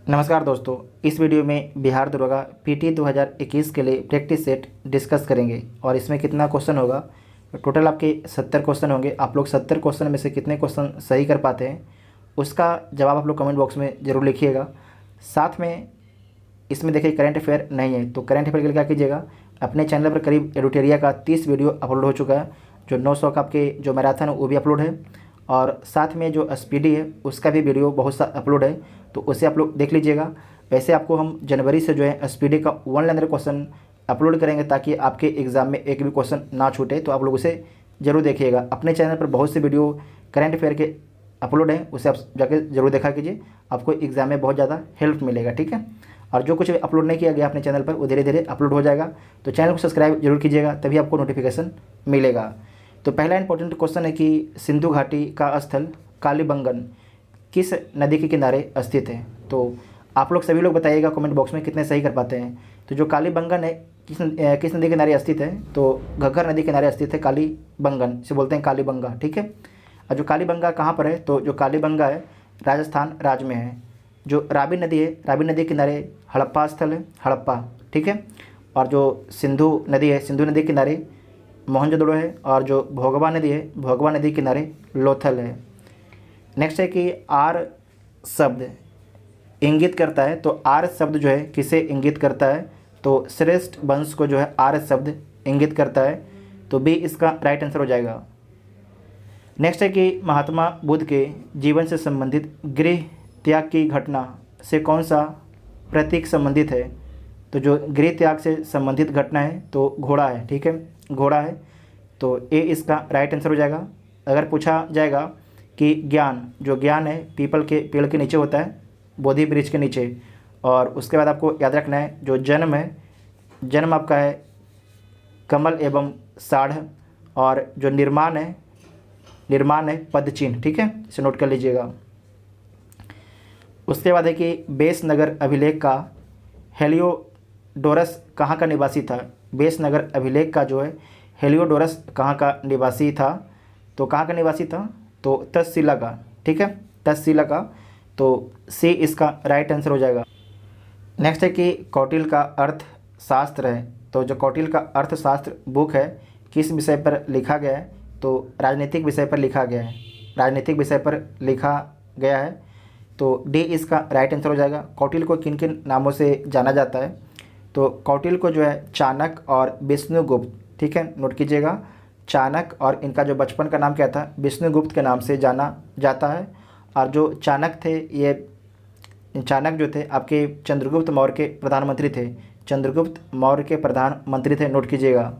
नमस्कार दोस्तों, इस वीडियो में बिहार दरोगा पीटी 2021 के लिए प्रैक्टिस सेट डिस्कस करेंगे और इसमें कितना क्वेश्चन होगा। टोटल आपके 70 क्वेश्चन होंगे। आप लोग 70 क्वेश्चन में से कितने क्वेश्चन सही कर पाते हैं उसका जवाब आप लोग कमेंट बॉक्स में ज़रूर लिखिएगा। साथ में इसमें देखिए करंट अफेयर नहीं है, तो करंट अफेयर के लिए क्या कीजिएगा, अपने चैनल पर करीब एडुटेरिया का 30 वीडियो अपलोड हो चुका है। जो 900 का आपके जो मैराथन है वो भी अपलोड है और साथ में जो एसपीडी है उसका भी वीडियो बहुत सा अपलोड है, तो उसे आप लोग देख लीजिएगा। वैसे आपको हम जनवरी से जो है एसपीडी का 1 लाइनर क्वेश्चन अपलोड करेंगे ताकि आपके एग्ज़ाम में एक भी क्वेश्चन ना छूटे, तो आप लोग उसे ज़रूर देखिएगा। अपने चैनल पर बहुत से वीडियो करंट अफेयर के अपलोड हैं, उसे आप जाके ज़रूर देखा कीजिए, आपको एग्ज़ाम में बहुत ज़्यादा हेल्प मिलेगा। ठीक है, और जो कुछ अपलोड नहीं किया गया अपने चैनल पर वो धीरे धीरे अपलोड हो जाएगा, तो चैनल को सब्सक्राइब जरूर कीजिएगा, तभी आपको नोटिफिकेशन मिलेगा। तो पहला इंपॉर्टेंट क्वेश्चन है कि सिंधु घाटी का स्थल कालीबंगन किस नदी के किनारे स्थित है। तो आप लोग सभी लोग बताइएगा कमेंट बॉक्स में कितने सही कर पाते हैं। तो जो कालीबंगन है किस नदी के किनारे स्थित है, तो घग्गर नदी के किनारे स्थित है। कालीबंगन से बोलते हैं कालीबंगा। ठीक है, और जो कालीबंगा कहाँ पर है, तो जो कालीबंगा है राजस्थान राज्य में है। जो रावी नदी है, रावी नदी के किनारे हड़प्पा स्थल है, हड़प्पा। ठीक है, और जो सिंधु नदी है, सिंधु नदी के किनारे मोहनजोदड़ो है, और जो भोगवा नदी है, भोगवा नदी के किनारे लोथल है। नेक्स्ट है कि आर शब्द इंगित करता है, तो आर शब्द जो है किसे इंगित करता है, तो श्रेष्ठ वंश को जो है आर शब्द इंगित करता है, तो बी इसका राइट आंसर हो जाएगा। नेक्स्ट है कि महात्मा बुद्ध के जीवन से संबंधित गृह त्याग की घटना से कौन सा प्रतीक संबंधित है। तो जो गृह त्याग से संबंधित घटना है तो घोड़ा है। ठीक है, घोड़ा है, तो ए इसका राइट आंसर हो जाएगा। अगर पूछा जाएगा कि ज्ञान, जो ज्ञान है पीपल के पेड़ के नीचे होता है, बोधि वृक्ष के नीचे, और उसके बाद आपको याद रखना है जो जन्म है, जन्म आपका है कमल एवं साढ़, और जो निर्माण है, निर्माण है पदचिन्ह। ठीक है, इसे नोट कर लीजिएगा। उसके बाद है कि बेसनगर अभिलेख का हेलियोडोरस कहाँ का निवासी था। बेसनगर अभिलेख का जो है हेलियोडोरस कहाँ का निवासी था, तो कहाँ का निवासी था, तो तक्षशिला का। ठीक है, तक्षशिला का, तो सी इसका राइट आंसर हो जाएगा। नेक्स्ट है कि कौटिल्य का अर्थशास्त्र है, तो जो कौटिल्य का अर्थशास्त्र बुक है किस विषय पर लिखा गया है, तो राजनीतिक विषय पर लिखा गया है, राजनीतिक विषय पर लिखा गया है, तो डी इसका राइट आंसर हो जाएगा। कौटिल्य को किन किन नामों से जाना जाता है, तो कौटिल्य को जो है चाणक्य और विष्णुगुप्त, ठीक है, नोट कीजिएगा, चाणक्य और इनका जो बचपन का नाम क्या था, विष्णुगुप्त के नाम से जाना जाता है। और जो चाणक्य थे, ये चाणक्य जो थे आपके चंद्रगुप्त मौर्य के प्रधानमंत्री थे, चंद्रगुप्त मौर्य के प्रधानमंत्री थे, नोट कीजिएगा।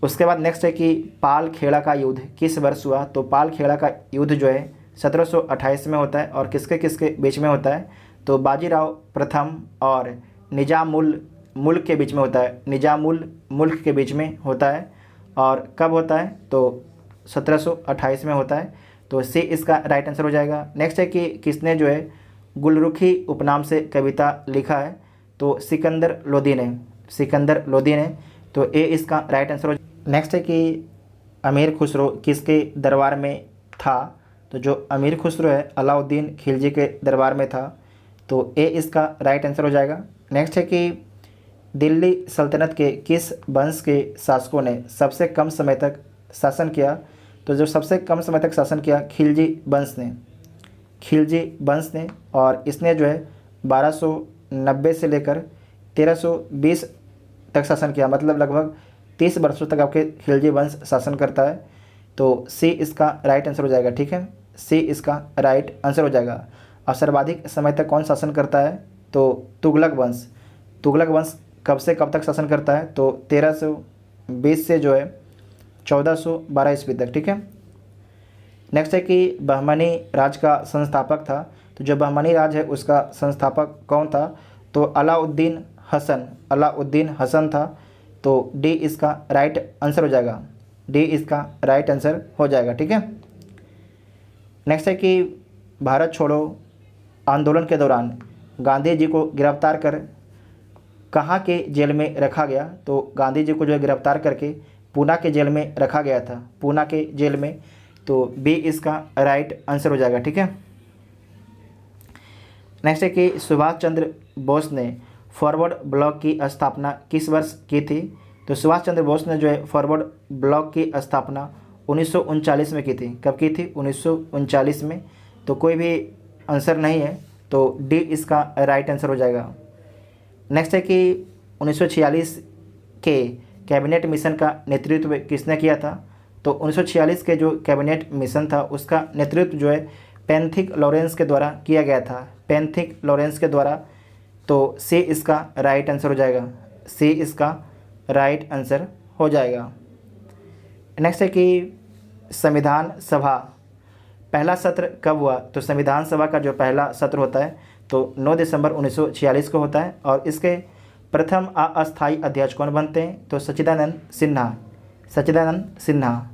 उसके बाद नेक्स्ट है कि पाल खेड़ा का युद्ध किस वर्ष हुआ, तो पाल खेड़ा का युद्ध जो है 1728 में होता है, और किसके किसके बीच में होता है, तो बाजीराव प्रथम और निजाम उल मुल्क के बीच में होता है, निजाम उल मुल्क के बीच में होता है। और कब होता है, तो 1728 में होता है, तो सी इसका राइट आंसर हो जाएगा। नेक्स्ट है कि किसने जो है गुलरुखी उपनाम से कविता लिखा है, तो सिकंदर लोदी ने, सिकंदर लोदी ने, तो ए इसका राइट आंसर हो। नेक्स्ट है कि अमीर खुसरो किसके दरबार में था, तो जो अमीर खुसरो है अलाउद्दीन खिलजी के दरबार में था, तो ए इसका राइट आंसर हो जाएगा। नेक्स्ट है कि दिल्ली सल्तनत के किस वंश के शासकों ने सबसे कम समय तक शासन किया, तो जो सबसे कम समय तक शासन किया खिलजी वंश ने, खिलजी वंश ने, और इसने जो है 1290 से लेकर 1320 तक शासन किया, मतलब लगभग 30 वर्षों तक आपके खिलजी वंश शासन करता है, तो सी इसका राइट आंसर हो जाएगा। ठीक है, सी इसका राइट आंसर हो जाएगा। और सर्वाधिक समय तक कौन शासन करता है, तो तुगलक वंश, तुगलक वंश कब से कब तक शासन करता है, तो 1320 से जो है 1412 ईस्वी तक। ठीक है, नेक्स्ट है कि बहमनी राज का संस्थापक था, तो जो बहमनी राज है उसका संस्थापक कौन था, तो अलाउद्दीन हसन, अलाउद्दीन हसन था, तो डी इसका राइट आंसर हो जाएगा, डी इसका राइट आंसर हो जाएगा। ठीक है, नेक्स्ट है कि भारत छोड़ो आंदोलन के दौरान गांधी जी को गिरफ्तार कर कहाँ के जेल में रखा गया, तो गांधी जी को जो है गिरफ्तार करके पूना के जेल में रखा गया था, पूना के जेल में, तो बी इसका राइट आंसर हो जाएगा। ठीक है, नेक्स्ट है कि सुभाष चंद्र बोस ने फॉरवर्ड ब्लॉक की स्थापना किस वर्ष की थी? तो सुभाष चंद्र बोस ने जो है फॉरवर्ड ब्लॉक की स्थापना 1939 में की थी। कब की थी? 1939 में। तो कोई भी आंसर नहीं है, तो डी इसका राइट आंसर हो जाएगा। नेक्स्ट है कि 1946 के कैबिनेट मिशन का नेतृत्व किसने किया था? तो 1946 के जो कैबिनेट मिशन था उसका नेतृत्व जो है पेंथिक लॉरेंस के द्वारा किया गया था, पेंथिक लॉरेंस के द्वारा। तो सी इसका राइट आंसर हो जाएगा, सी इसका राइट आंसर हो जाएगा। नेक्स्ट है कि संविधान सभा पहला सत्र कब हुआ? तो संविधान सभा का जो पहला सत्र होता है तो 9 दिसंबर 1946 को होता है। और इसके प्रथम अस्थायी अध्यक्ष कौन बनते हैं? तो सच्चिदानंद सिन्हा, सच्चिदानंद सिन्हा।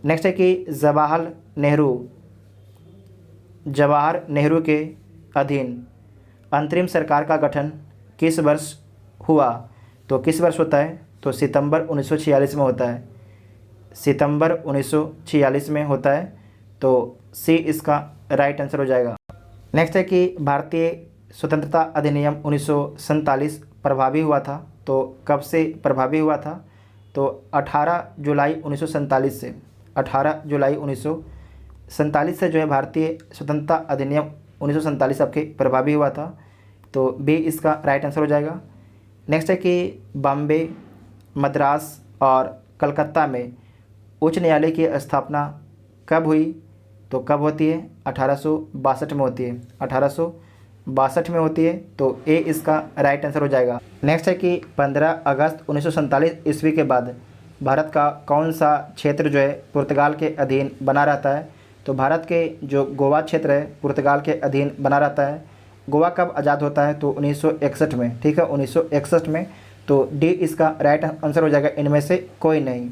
नेक्स्ट है कि जवाहर नेहरू के अधीन अंतरिम सरकार का गठन किस वर्ष हुआ? तो किस वर्ष होता है? तो सितंबर 1946 में होता है, सितंबर 1946 में होता है। तो सी इसका राइट आंसर हो जाएगा। नेक्स्ट है कि भारतीय स्वतंत्रता अधिनियम 1947 प्रभावी हुआ था। तो कब से प्रभावी हुआ था? तो 18 जुलाई 1947 से, 18 जुलाई 1947 से जो है भारतीय स्वतंत्रता अधिनियम 1947 आपके प्रभावी हुआ था। तो बी इसका राइट आंसर हो जाएगा। नेक्स्ट है कि बॉम्बे, मद्रास और कलकत्ता में उच्च न्यायालय की स्थापना कब हुई? तो कब होती है? 1862 में होती है, 1862 में होती है। तो ए इसका राइट आंसर हो जाएगा। नेक्स्ट है कि 15 अगस्त 1947 ईस्वी के बाद भारत का कौन सा क्षेत्र जो है पुर्तगाल के अधीन बना रहता है? तो भारत के जो गोवा क्षेत्र है पुर्तगाल के अधीन बना रहता है। गोवा कब आज़ाद होता है? तो 1961 में, ठीक है, 1961 में। तो डी इसका राइट आंसर हो जाएगा, इनमें से कोई नहीं।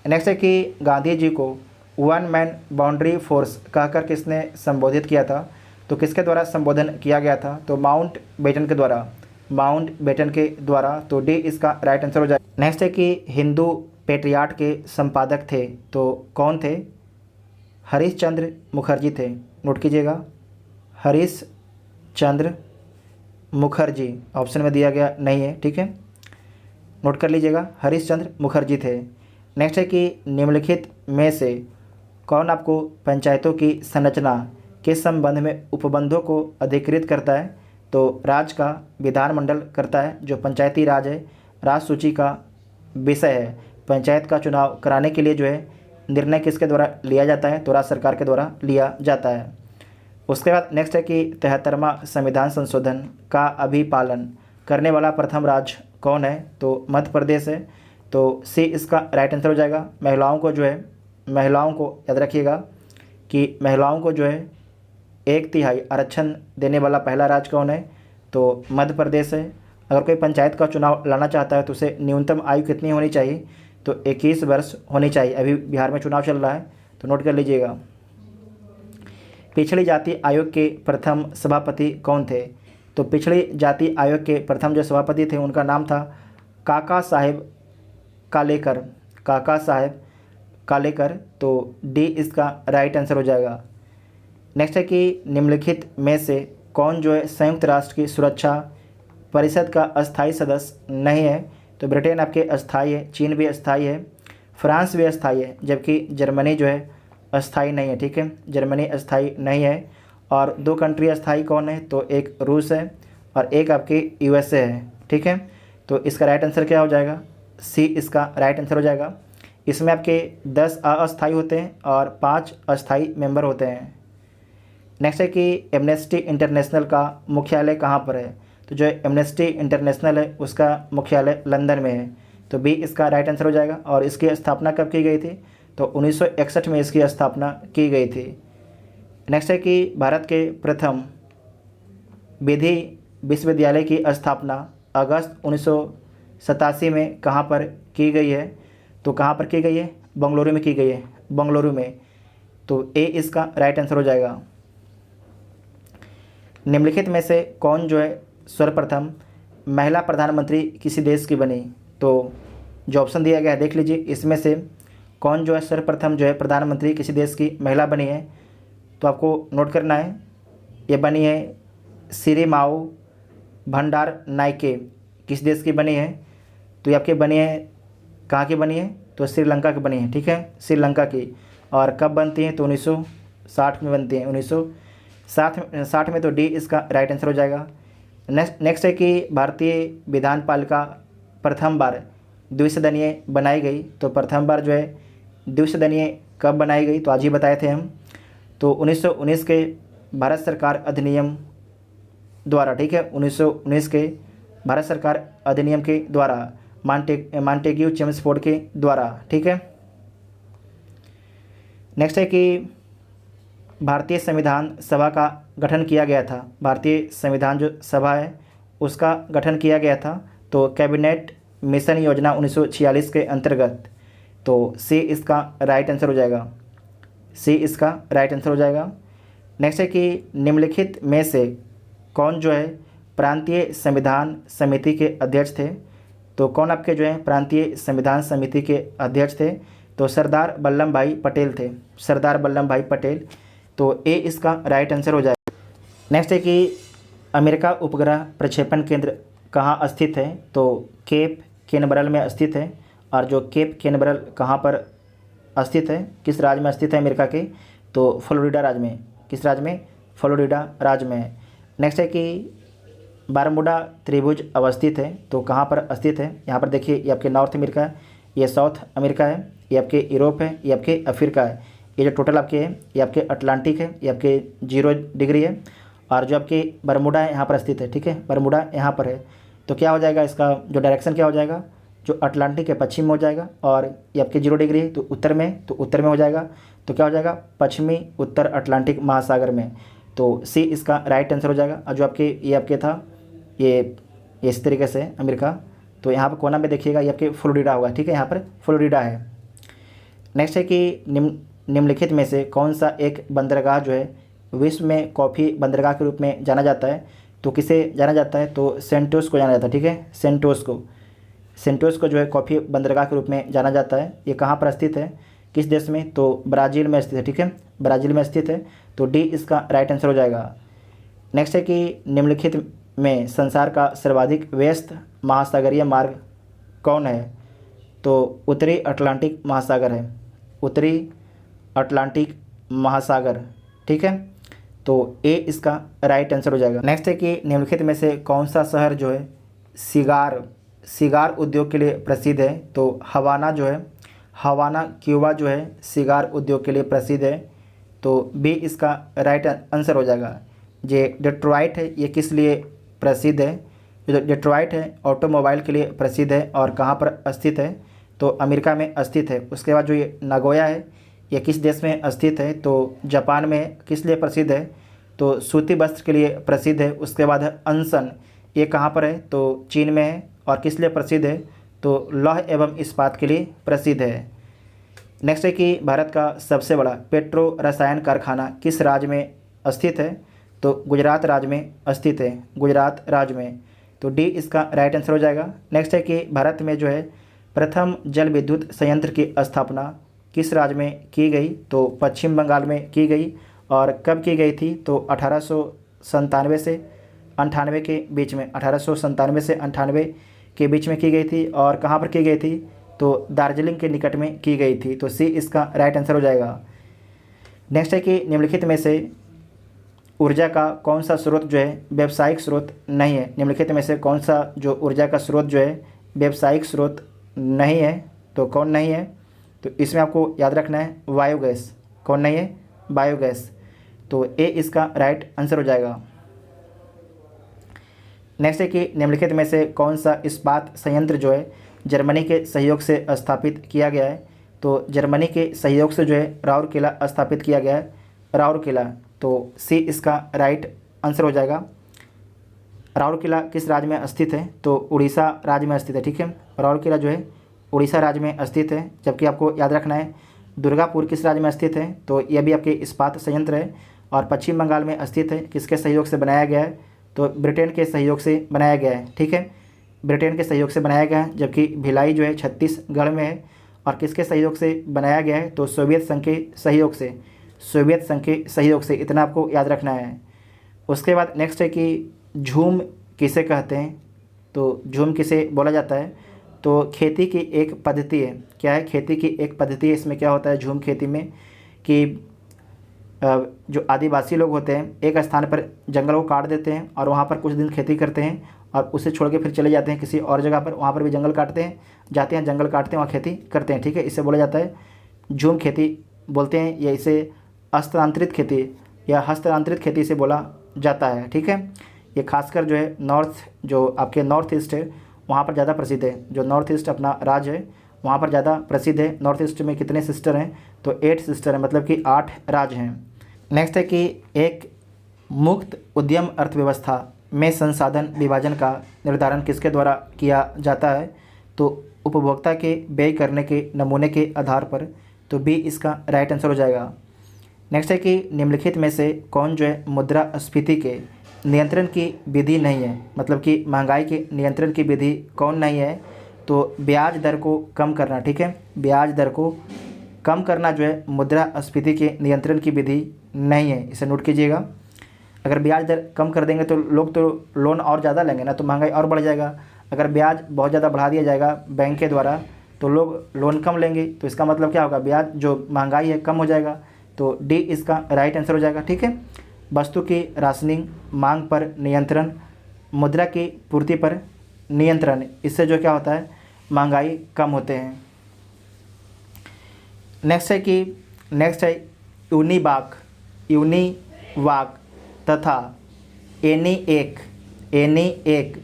नेक्स्ट है कि गांधी जी को वन मैन बाउंड्री फोर्स कहकर किसने संबोधित किया था? तो किसके द्वारा संबोधन किया गया था? तो माउंट बेटन के द्वारा, माउंट बेटन के द्वारा। तो डी इसका राइट आंसर हो जाएगा। नेक्स्ट है कि हिंदू पेट्रियाट के संपादक थे, तो कौन थे? हरीश चंद्र मुखर्जी थे, नोट कीजिएगा, हरीश चंद्र मुखर्जी ऑप्शन में दिया गया नहीं है, ठीक है, नोट कर लीजिएगा, हरीश चंद्र मुखर्जी थे। नेक्स्ट है कि निम्नलिखित में से कौन आपको पंचायतों की संरचना के संबंध में उपबंधों को अधिकृत करता है? तो राज्य का विधानमंडल करता है। जो पंचायती राज है राज सूची का विषय है। पंचायत का चुनाव कराने के लिए जो है निर्णय किसके द्वारा लिया जाता है? तो राज्य सरकार के द्वारा लिया जाता है। उसके बाद नेक्स्ट है कि 73वां संविधान संशोधन का अभिपालन करने वाला प्रथम राज्य कौन है? तो मध्य प्रदेश है। तो सी इसका राइट आंसर हो जाएगा। महिलाओं को जो है, महिलाओं को याद रखिएगा कि महिलाओं को जो है 1/3 आरक्षण देने वाला पहला राज्य कौन है? तो मध्य प्रदेश है। अगर कोई पंचायत का चुनाव लाना चाहता है तो उसे न्यूनतम आयु कितनी होनी चाहिए? तो 21 वर्ष होनी चाहिए। अभी बिहार में चुनाव चल रहा है, तो नोट कर लीजिएगा। पिछड़ी जाति आयोग के प्रथम सभापति कौन थे? तो पिछड़ी जाति आयोग के प्रथम जो सभापति थे उनका नाम था काका साहेब कालेकर, काका साहेब कालेकर। तो डी इसका राइट आंसर हो जाएगा। नेक्स्ट है कि निम्नलिखित में से कौन जो है संयुक्त राष्ट्र की सुरक्षा परिषद का अस्थायी सदस्य नहीं है? तो ब्रिटेन आपके अस्थायी है, चीन भी अस्थायी है, फ्रांस भी अस्थायी है, जबकि जर्मनी जो है अस्थायी नहीं है, ठीक है, जर्मनी अस्थायी नहीं है। और 2 कंट्री अस्थायी कौन है? तो एक रूस है और एक आपके यूएसए है, ठीक है। तो इसका राइट आंसर क्या हो जाएगा? सी इसका राइट आंसर हो जाएगा। इसमें आपके 10 अस्थायी होते हैं और 5 अस्थायी मेंबर होते हैं। नेक्स्ट है कि एमनेस्टी इंटरनेशनल का मुख्यालय कहाँ पर है? तो जो एमनेस्टी इंटरनेशनल है उसका मुख्यालय लंदन में है। तो बी इसका राइट आंसर हो जाएगा। और इसकी स्थापना कब की गई थी? तो 1961 में इसकी स्थापना की गई थी। नेक्स्ट है कि भारत के प्रथम विधि विश्वविद्यालय की स्थापना अगस्त 1987 में कहाँ पर की गई है? तो कहाँ पर की गई है? बंगलुरु में की गई है, बंगलुरु में। तो ए इसका राइट आंसर हो जाएगा। निम्नलिखित में से कौन जो है सर्वप्रथम महिला प्रधानमंत्री किसी देश की बनी? तो जो ऑप्शन दिया गया है देख लीजिए, इसमें से कौन जो है सर्वप्रथम जो है प्रधानमंत्री किसी देश की महिला बनी है? तो आपको नोट करना है, ये बनी है सिरिमाओ भंडार नाइके किस देश की बनी है? तो ये आपकी बनी है, कहाँ की बनी है? तो श्रीलंका की बनी है, ठीक है, श्रीलंका की। और कब बनती है? तो 1960 में बनती है, 1960 में। तो डी इसका राइट आंसर हो जाएगा। नेक्स्ट है कि भारतीय विधान पालिका प्रथम बार द्विसदनीय बनाई गई। तो प्रथम बार जो है द्विसदनीय कब बनाई गई? तो आज ही बताए थे हम। तो 1919 के भारत सरकार अधिनियम द्वारा, ठीक है, 1919 के भारत सरकार अधिनियम के द्वारा, मॉन्टेग्यू चेम्सफोर्ड के द्वारा, ठीक है। नेक्स्ट है कि भारतीय संविधान सभा का गठन किया गया था। भारतीय संविधान जो सभा है उसका गठन किया गया था तो कैबिनेट मिशन योजना 1946 के अंतर्गत। तो सी इसका राइट आंसर हो जाएगा, सी इसका राइट आंसर हो जाएगा। नेक्स्ट है कि निम्नलिखित में से कौन जो है प्रांतीय संविधान समिति के अध्यक्ष थे? तो कौन आपके जो है प्रांतीय संविधान समिति के अध्यक्ष थे? तो सरदार वल्लभ भाई पटेल थे, सरदार वल्लभ भाई पटेल। तो ए इसका राइट आंसर हो जाएगा। नेक्स्ट है कि अमेरिका उपग्रह प्रक्षेपण केंद्र कहाँ स्थित है? तो केप कैनबरल में स्थित है। और जो केप कैनबरल कहाँ पर स्थित है, किस राज्य में स्थित है अमेरिका के? तो फ्लोरिडा राज्य में। किस राज्य में? फ्लोरिडा राज्य में। नेक्स्ट है कि बारमूडा त्रिभुज अवस्थित है। तो कहाँ पर स्थित है? यहाँ पर देखिए, ये आपके नॉर्थ अमेरिका है, ये साउथ अमेरिका है, ये आपके यूरोप है, ये आपके अफ्रीका है। ये जो टोटल आपके है ये आपके अटलांटिक है, ये आपके 0 डिग्री है। और जो आपके बरमूडा है यहाँ पर स्थित है, ठीक है, बरमूडा यहाँ पर है। तो क्या हो जाएगा इसका जो डायरेक्शन क्या हो जाएगा? जो अटलांटिक है पश्चिम में हो जाएगा, और ये आपके 0 डिग्री है तो उत्तर में, तो उत्तर में हो जाएगा। तो क्या हो जाएगा? पश्चिमी उत्तर अटलांटिक महासागर में। तो सी इसका राइट आंसर हो जाएगा। और जो आपके ये आपके था ये इस तरीके से अमेरिका, तो यहाँ पर कोना में देखिएगा ये आपके फ्लोरिडा होगा, ठीक है, यहाँ पर फ्लोरिडा है। नेक्स्ट है कि निम्नलिखित में से कौन सा एक बंदरगाह जो है विश्व में कॉफ़ी बंदरगाह के रूप में जाना जाता है? तो किसे जाना जाता है? तो सेंटोस को जाना जाता है, ठीक है, सेंटोस को जो है कॉफ़ी बंदरगाह के रूप में जाना जाता है। ये कहाँ पर स्थित है, किस देश में? तो ब्राज़ील में स्थित है, ठीक है, ब्राज़ील में स्थित है। तो डी इसका राइट आंसर हो जाएगा। नेक्स्ट है कि निम्नलिखित में संसार का सर्वाधिक व्यस्त महासागरीय मार्ग कौन है? तो उत्तरी अटलांटिक महासागर है, उत्तरी अटलांटिक महासागर, ठीक है। तो ए इसका राइट आंसर हो जाएगा। नेक्स्ट है कि निम्नलिखित में से कौन सा शहर जो है सिगार उद्योग के लिए प्रसिद्ध है? तो हवाना जो है, हवाना क्यूबा जो है सिगार उद्योग के लिए प्रसिद्ध है। तो बी इसका राइट आंसर हो जाएगा। जे डेट्रॉइट है ये किस लिए प्रसिद्ध है? जो डेट्रॉइट है ऑटोमोबाइल के लिए प्रसिद्ध है। और कहाँ पर स्थित है? तो अमेरिका में स्थित है। उसके बाद जो ये नागोया है ये किस देश में स्थित है? तो जापान में। किस लिए प्रसिद्ध है? तो सूती वस्त्र के लिए प्रसिद्ध है। उसके बाद है अनसन, ये कहाँ पर है? तो चीन में है। और किस लिए प्रसिद्ध है? तो लौह एवं इस्पात के लिए प्रसिद्ध है। नेक्स्ट है कि भारत का सबसे बड़ा पेट्रो रसायन कारखाना किस राज्य में स्थित है? तो गुजरात राज्य में स्थित है, गुजरात राज्य में। तो डी इसका राइट आंसर हो जाएगा। नेक्स्ट है कि भारत में जो है प्रथम जल विद्युत संयंत्र की स्थापना किस राज्य में की गई? तो पश्चिम बंगाल में की गई। और कब की गई थी? तो 1897 से 98 के बीच में, 1897 से 98 के बीच में की गई थी। और कहाँ पर की गई थी? तो दार्जिलिंग के निकट में की गई थी। तो सी इसका राइट आंसर हो जाएगा। नेक्स्ट है कि निम्नलिखित में से ऊर्जा का कौन सा स्रोत जो है व्यावसायिक स्रोत नहीं है? निम्नलिखित में से कौन सा जो ऊर्जा का स्रोत जो है व्यावसायिक स्रोत नहीं है? तो कौन नहीं है? तो इसमें आपको याद रखना है बायोगैस। कौन नहीं है? बायोगैस। तो ए इसका राइट आंसर हो जाएगा। नेक्स्ट है कि निम्नलिखित में से कौन सा इस्पात संयंत्र जो है जर्मनी के सहयोग से स्थापित किया गया है? तो जर्मनी के सहयोग से जो है राउरकेला स्थापित किया गया है, राउरकेला। तो सी इसका राइट आंसर हो जाएगा। राउरकेला किस राज्य में स्थित है? तो उड़ीसा राज्य में स्थित है, ठीक है। राउरकेला जो है उड़ीसा राज्य में स्थित है। जबकि आपको याद रखना है दुर्गापुर किस राज्य में स्थित है? तो यह भी आपके इस्पात संयंत्र है और पश्चिम बंगाल में स्थित है। किसके सहयोग से बनाया गया है? तो ब्रिटेन के सहयोग से बनाया गया है, ठीक है, ब्रिटेन के सहयोग से बनाया गया है। जबकि भिलाई जो है छत्तीसगढ़ में है। और किसके सहयोग से बनाया गया है? तो सोवियत संघ के सहयोग से, सोवियत संघ के सहयोग से। इतना आपको याद रखना है। उसके बाद नेक्स्ट है कि झूम किसे कहते हैं, तो झूम किसे बोला जाता है, तो खेती की एक पद्धति है। क्या है? खेती की एक पद्धति है। इसमें क्या होता है झूम खेती में कि जो आदिवासी लोग होते हैं एक स्थान पर जंगल को काट देते हैं और वहाँ पर कुछ दिन खेती करते हैं और उसे छोड़ के फिर चले जाते हैं किसी और जगह पर, वहाँ पर भी जंगल काटते हैं, जाते हैं जंगल काटते हैं, वहाँ खेती करते हैं। ठीक है, इसे बोला जाता है झूम खेती बोलते हैं, या इसे हस्तांतरित खेती या हस्तांतरित खेती से बोला जाता है। ठीक है, ये खासकर जो है जो आपके नॉर्थ ईस्ट है वहाँ पर ज़्यादा प्रसिद्ध है। जो नॉर्थ ईस्ट अपना राज्य है वहाँ पर ज़्यादा प्रसिद्ध है। नॉर्थ ईस्ट में कितने सिस्टर हैं, तो 8 सिस्टर हैं, मतलब कि 8 राज्य हैं। नेक्स्ट है कि एक मुक्त उद्यम अर्थव्यवस्था में संसाधन विभाजन का निर्धारण किसके द्वारा किया जाता है, तो उपभोक्ता के व्यय करने के नमूने के आधार पर, तो बी इसका राइट आंसर हो जाएगा। नेक्स्ट है कि निम्नलिखित में से कौन जो है मुद्रास्फीति के नियंत्रण की विधि नहीं है, मतलब कि महंगाई के नियंत्रण की विधि कौन नहीं है, तो ब्याज दर को कम करना। ठीक है, ब्याज दर को कम करना जो है मुद्रास्फीति के नियंत्रण की विधि नहीं है, इसे नोट कीजिएगा। अगर ब्याज दर कम कर देंगे तो लोग तो लोन और ज़्यादा लेंगे ना, तो महंगाई और बढ़ जाएगा। अगर ब्याज बहुत ज़्यादा बढ़ा दिया जाएगा बैंक के द्वारा तो लोग लोन कम लेंगे, तो इसका मतलब क्या होगा, ब्याज जो महंगाई है कम हो जाएगा। तो डी इसका राइट आंसर हो जाएगा। ठीक है, वस्तु की राशनिंग, मांग पर नियंत्रण, मुद्रा की पूर्ति पर नियंत्रण, इससे जो क्या होता है महंगाई कम होते हैं। नेक्स्ट है यूनिवाक तथा एनी एक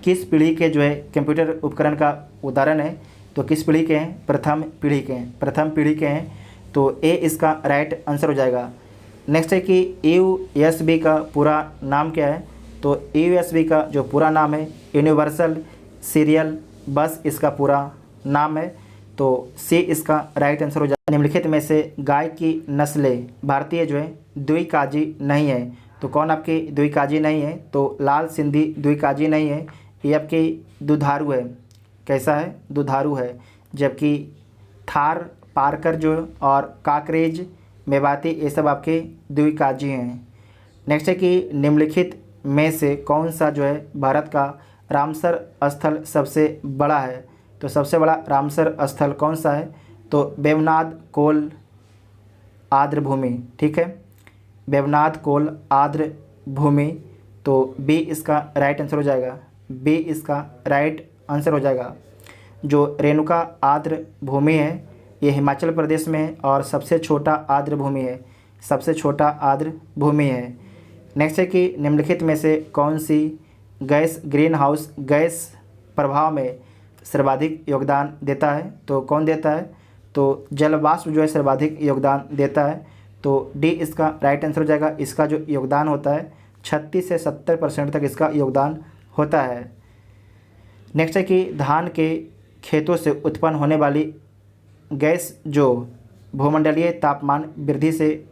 किस पीढ़ी के जो है कंप्यूटर उपकरण का उदाहरण है, तो किस पीढ़ी के हैं, प्रथम पीढ़ी के हैं, तो ए इसका राइट आंसर हो जाएगा। नेक्स्ट है कि USB का पूरा नाम क्या है, तो USB का जो पूरा नाम है यूनिवर्सल सीरियल बस इसका पूरा नाम है, तो सी इसका राइट आंसर हो जाएगा। निम्नलिखित में से गाय की नस्लें भारतीय जो है द्विकाजी नहीं है, तो कौन आपकी द्विकाजी नहीं है, तो लाल सिंधी द्विकाजी नहीं है, ये आपकी दुधारू है। कैसा है, दुधारू है। जबकि थार पारकर जो और काकरेज मेवाती ये सब आपके द्विकाजी हैं। नेक्स्ट है कि निम्नलिखित में से कौन सा जो है भारत का रामसर स्थल सबसे बड़ा है, तो सबसे बड़ा रामसर स्थल कौन सा है, तो वेवनाथ कोल आर्द्र भूमि। ठीक है, वेवनाथ कोल आर्द्र भूमि, तो बी इसका राइट आंसर हो जाएगा। बी इसका राइट आंसर हो जाएगा। जो रेणुका आर्द्र भूमि है ये हिमाचल प्रदेश में है और सबसे छोटा आर्द्र भूमि है, सबसे छोटा आर्द्र भूमि है। नेक्स्ट है कि निम्नलिखित में से कौन सी गैस ग्रीन हाउस गैस प्रभाव में सर्वाधिक योगदान देता है, तो कौन देता है, तो जलवाष्प जो है सर्वाधिक योगदान देता है, तो डी इसका राइट आंसर हो जाएगा। इसका जो योगदान होता है 36 से 70% तक इसका योगदान होता है। नेक्स्ट है कि धान के खेतों से उत्पन्न होने वाली गैस जो भूमंडलीय तापमान वृद्धि से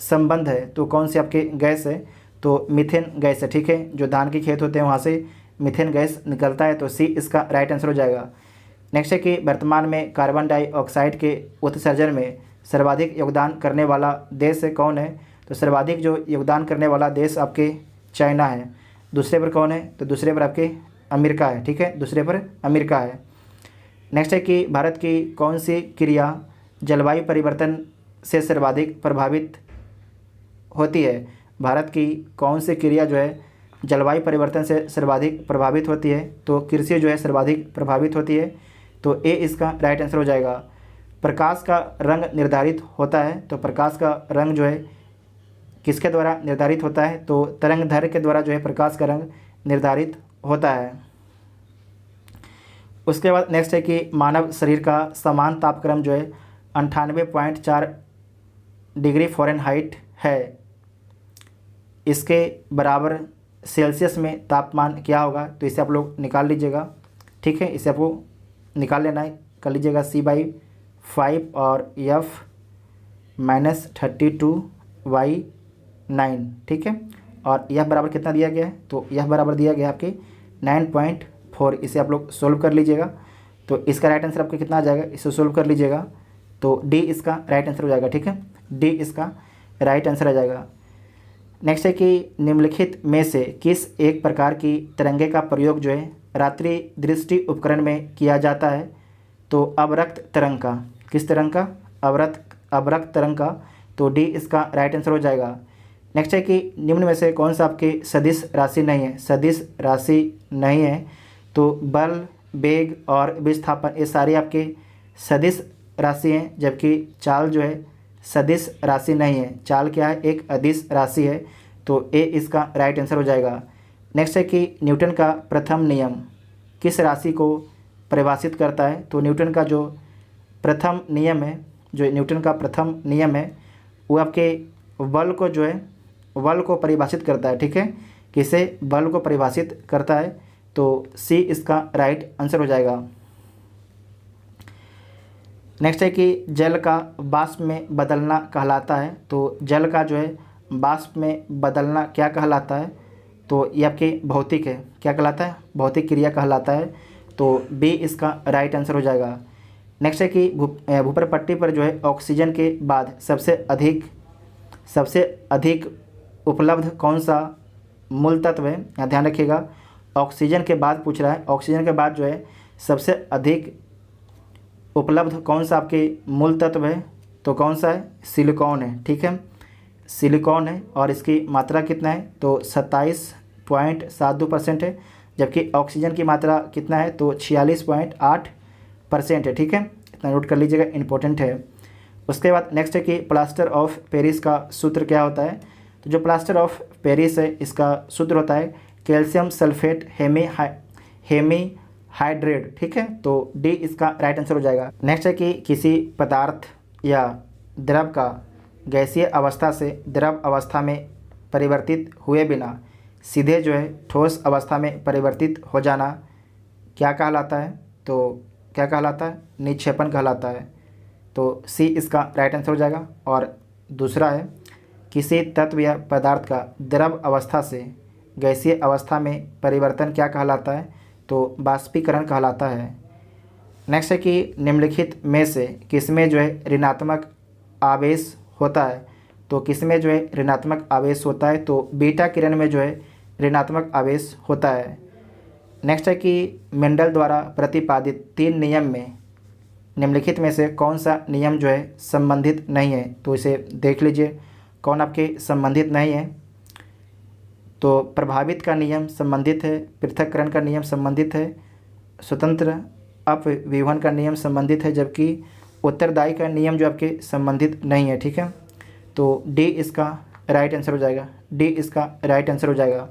संबंध है, तो कौन सी आपकी गैस है, तो मीथेन गैस है। ठीक है, जो धान के खेत होते हैं वहाँ से मीथेन गैस निकलता है, तो सी इसका राइट आंसर हो जाएगा। नेक्स्ट है कि वर्तमान में कार्बन डाइऑक्साइड के उत्सर्जन में सर्वाधिक योगदान करने वाला देश है कौन है, तो सर्वाधिक जो योगदान करने वाला देश आपके चाइना है। दूसरे पर कौन है, तो दूसरे पर आपके अमेरिका है। ठीक है, दूसरे पर अमेरिका है। नेक्स्ट है कि भारत की कौन सी क्रिया जलवायु परिवर्तन से सर्वाधिक प्रभावित होती है, भारत की कौन सी क्रिया जो है जलवायु परिवर्तन से सर्वाधिक प्रभावित होती है, तो कृषि जो है सर्वाधिक प्रभावित होती है, तो ए इसका राइट आंसर हो जाएगा। प्रकाश का रंग निर्धारित होता है, तो प्रकाश का रंग जो है किसके द्वारा निर्धारित होता है, तो तरंगदैर्घ्य के द्वारा जो है प्रकाश का रंग निर्धारित होता है। उसके बाद नेक्स्ट है कि मानव शरीर का समान तापक्रम जो है 98.4 डिग्री फ़ारेनहाइट है, इसके बराबर सेल्सियस में तापमान क्या होगा, तो इसे आप लोग निकाल लीजिएगा। ठीक है, इसे आपको निकाल लेना है, कर लीजिएगा C/5 और F -32/9। ठीक है, और यह बराबर कितना दिया गया है, तो यह बराबर दिया गया है आपके 9.4। इसे आप लोग सोल्व कर लीजिएगा, तो इसका राइट आंसर आपका कितना आ जाएगा, इसे सोल्व कर लीजिएगा, तो डी इसका राइट आंसर हो जाएगा। ठीक है, डी इसका राइट आंसर आ जाएगा। नेक्स्ट है कि निम्नलिखित में से किस एक प्रकार की तरंगे का प्रयोग जो है रात्रि दृष्टि उपकरण में किया जाता है? तो अवरक्त तरंग का। किस तरंग का? अवरक्त तरंग का। तो डी इसका राइट आंसर हो जाएगा। नेक्स्ट है कि निम्न में से कौन सा आपकी सदिश राशि नहीं है? सदिश राशि नहीं है तो बल, वेग और विस्थापन ये सारी आपके सदिश राशि हैं, जबकि चाल जो है सदिश राशि नहीं है। चाल क्या है? एक अदिश राशि है। तो ए इसका राइट आंसर हो जाएगा। नेक्स्ट है कि न्यूटन का प्रथम नियम किस राशि को परिभाषित करता है? तो न्यूटन का जो प्रथम नियम है, वो आपके बल को जो है बल को परिभाषित करता है। ठीक है, किसे? बल को परिभाषित करता है। तो सी इसका राइट आंसर हो जाएगा। नेक्स्ट है कि जल का वाष्प में बदलना कहलाता है। तो जल का जो है वाष्प में बदलना क्या कहलाता है? तो ये आपके भौतिक है। क्या कहलाता है? भौतिक क्रिया कहलाता है। तो बी इसका राइट आंसर हो जाएगा। नेक्स्ट है कि भूपर पट्टी पर जो है ऑक्सीजन के बाद सबसे अधिक उपलब्ध कौन सा मूल तत्व है? यहाँ ध्यान रखिएगा, ऑक्सीजन के बाद पूछ रहा है। ऑक्सीजन के बाद जो है सबसे अधिक उपलब्ध कौन सा आपके मूल तत्व है? तो कौन सा है? सिलिकॉन है। ठीक है, सिलिकॉन है और इसकी मात्रा कितना है? तो 27.72% है, जबकि ऑक्सीजन की मात्रा कितना है? तो 46.8% है। ठीक है, इतना नोट कर लीजिएगा, इंपॉर्टेंट है। उसके बाद नेक्स्ट है कि प्लास्टर ऑफ पेरिस का सूत्र क्या होता है? तो जो प्लास्टर ऑफ पेरिस है इसका सूत्र होता है कैल्शियम सल्फेट हेमी हाइड्रेट। ठीक है, तो डी इसका राइट आंसर हो जाएगा। नेक्स्ट है कि किसी पदार्थ या द्रव का गैसीय अवस्था से द्रव अवस्था में परिवर्तित हुए बिना सीधे जो है ठोस अवस्था में परिवर्तित हो जाना क्या कहलाता है? तो क्या कहलाता है? निक्षेपण कहलाता है। तो सी इसका राइट आंसर हो जाएगा। और दूसरा है किसी तत्व या पदार्थ का द्रव अवस्था से गैसीय अवस्था में परिवर्तन क्या कहलाता है? तो बाष्पीकरण कहलाता है। नेक्स्ट है कि निम्नलिखित में से किसमें जो है ऋणात्मक आवेश होता है? तो किसमें जो है ऋणात्मक आवेश होता है? तो बीटा किरण में जो है ऋणात्मक आवेश होता है। नेक्स्ट है कि मेंडल द्वारा प्रतिपादित 3 नियम में निम्नलिखित में से कौन सा नियम जो है संबंधित नहीं है? तो इसे देख लीजिए कौन आपके संबंधित नहीं है। तो प्रभावित का नियम संबंधित है, पृथक्करण का नियम संबंधित है, स्वतंत्र अपविभवन का नियम संबंधित है, जबकि उत्तरदायी का नियम जो आपके संबंधित नहीं है। ठीक है, तो डी इसका राइट आंसर हो जाएगा। डी इसका राइट आंसर हो जाएगा।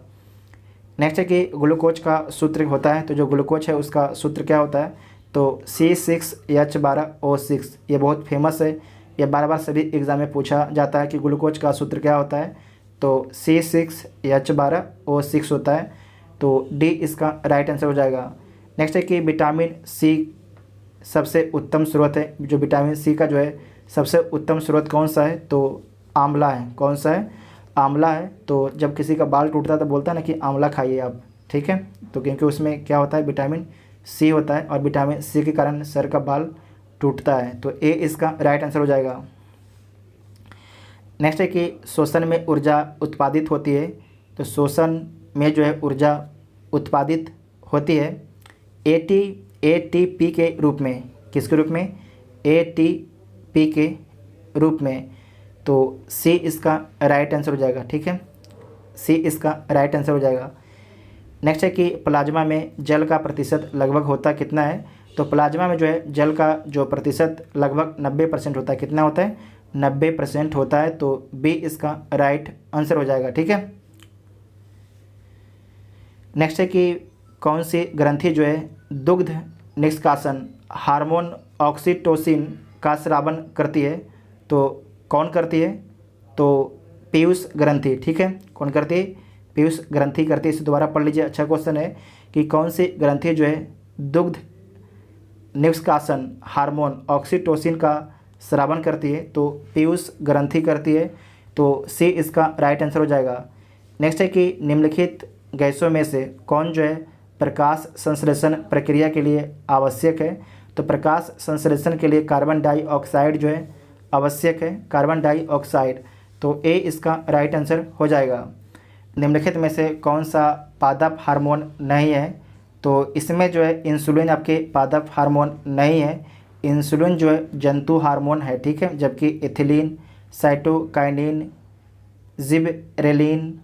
नेक्स्ट है कि ग्लूकोज का सूत्र होता है। तो जो ग्लूकोज है उसका सूत्र क्या होता है? तो C6H12O6। ये बहुत फेमस है, ये बार बार सभी एग्ज़ाम में पूछा जाता है कि ग्लूकोज का सूत्र क्या होता है? तो C6H12O6 होता है। तो डी इसका राइट आंसर हो जाएगा। नेक्स्ट है कि विटामिन सी सबसे उत्तम स्रोत है। जो विटामिन सी का जो है सबसे उत्तम स्रोत कौन सा है? तो आंवला है। कौन सा है? आंवला है। तो जब किसी का बाल टूटता है तो बोलता है ना कि आंवला खाइए आप। ठीक है, तो क्योंकि उसमें क्या होता है? विटामिन सी होता है और विटामिन सी के कारण सर का बाल टूटता है। तो ए इसका राइट आंसर हो जाएगा। नेक्स्ट है कि श्वसन में ऊर्जा उत्पादित होती है। तो श्वसन में जो है ऊर्जा उत्पादित होती है एटीपी के रूप में। किसके रूप में? एटीपी के रूप में। तो सी इसका राइट आंसर हो जाएगा। ठीक है, सी इसका राइट आंसर हो जाएगा। नेक्स्ट है कि प्लाज्मा में जल का प्रतिशत लगभग होता कितना है? तो प्लाज्मा में जो है जल का जो प्रतिशत लगभग 90% होता है। कितना होता है? 90% होता है। तो बी इसका राइट आंसर हो जाएगा। ठीक है, नेक्स्ट है कि कौन सी ग्रंथि जो है दुग्ध निष्कासन हार्मोन ऑक्सीटोसिन का स्रावन करती है? तो कौन करती है? तो पीयूष ग्रंथि। ठीक है, कौन करती है? पीयूष ग्रंथि करती है। इसे दोबारा पढ़ लीजिए, अच्छा क्वेश्चन है कि कौन सी ग्रंथि जो है दुग्ध निष्कासन हार्मोन ऑक्सीटोसिन का स्रावन करती है? तो पीयूष ग्रंथि करती है। तो सी इसका राइट आंसर हो जाएगा। नेक्स्ट है कि निम्नलिखित गैसों में से कौन जो है प्रकाश संश्लेषण प्रक्रिया के लिए आवश्यक है? तो प्रकाश संश्लेषण के लिए कार्बन डाइऑक्साइड जो है आवश्यक है। Carbon dioxide. तो ए इसका राइट आंसर हो जाएगा। निम्नलिखित में से कौन सा पादप हार्मोन नहीं है? तो इसमें जो है इंसुलिन आपके पादप हार्मोन नहीं है। इंसुलिन जो है जंतु हार्मोन है, ठीक है, जबकि एथिलीन, साइटोकाइनिन, जिबरेलिन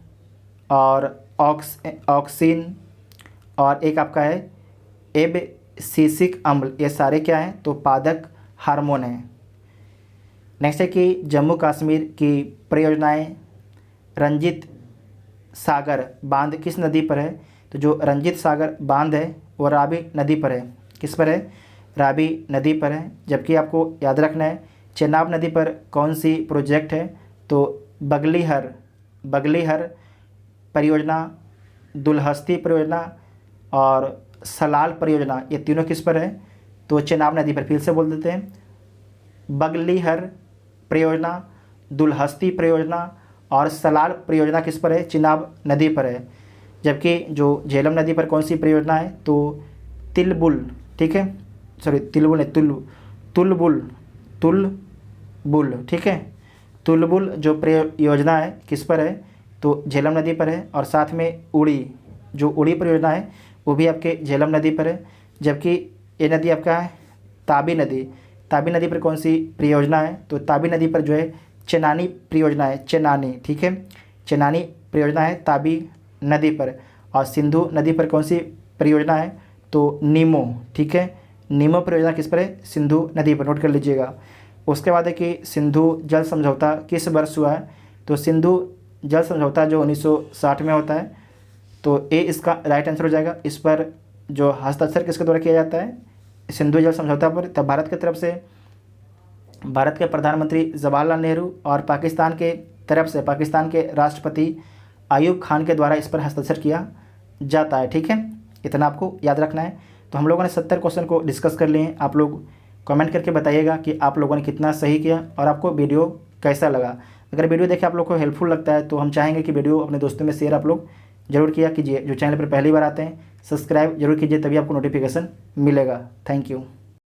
और ऑक्सिन और एक आपका है एब्सिसिक अम्ल, ये सारे क्या हैं? तो पादप हार्मोन हैं। नेक्स्ट है कि जम्मू कश्मीर की परियोजनाएं रंजीत सागर बांध किस नदी पर है? तो जो रंजीत सागर बांध है वो रावी नदी पर है। किस पर है? रावी नदी पर है। जबकि आपको याद रखना है चेनाब नदी पर कौन सी प्रोजेक्ट है? तो बगलीहर परियोजना, दुलहस्ती परियोजना और सलाल परियोजना, ये तीनों किस पर है? तो चेनाब नदी पर। फिर से बोल देते हैं, बगलीहर परियोजना, दुलहस्ती परियोजना और सलाल परियोजना किस पर है? चेनाब नदी पर है। जबकि जो झेलम नदी पर कौन सी परियोजना है? तो तिलबुल, ठीक है, सॉरी तिलबुल नहीं, तुलबुल, ठीक है, तुलबुल जो परियोजना है किस पर है? तो झेलम नदी पर है। और साथ में उड़ी परियोजना है वो भी आपके झेलम नदी पर है। जबकि ये नदी आपका है ताबी नदी पर कौन सी परियोजना है? तो ताबी नदी पर जो है चेनानी परियोजना है, चेनानी, ठीक है, चेनानी परियोजना है ताबी नदी पर। और सिंधु नदी पर कौन सी परियोजना है? तो नीमो, ठीक है, नीमो परियोजना किस पर है? सिंधु नदी पर, नोट कर लीजिएगा। उसके बाद है कि सिंधु जल समझौता किस वर्ष हुआ है? तो सिंधु जल समझौता जो 1960 में होता है। तो ए इसका राइट आंसर हो जाएगा। इस पर जो हस्ताक्षर किसके द्वारा किया जाता है? सिंधु जल समझौता पर। तब भारत की तरफ से भारत के प्रधानमंत्री जवाहरलाल नेहरू और पाकिस्तान के तरफ से पाकिस्तान के राष्ट्रपति अयूब खान के द्वारा इस पर हस्ताक्षर किया जाता है, ठीक है, इतना आपको याद रखना है। तो हम लोगों ने 70 क्वेश्चन को डिस्कस कर लिए हैं। आप लोग कमेंट करके बताइएगा कि आप लोगों ने कितना सही किया और आपको वीडियो कैसा लगा। अगर वीडियो देखे आप लोग को हेल्पफुल लगता है तो हम चाहेंगे कि वीडियो अपने दोस्तों में शेयर आप लोग जरूर किया कीजिए। जो चैनल पर पहली बार आते हैं सब्सक्राइब जरूर कीजिए, तभी आपको नोटिफिकेशन मिलेगा। Thank you.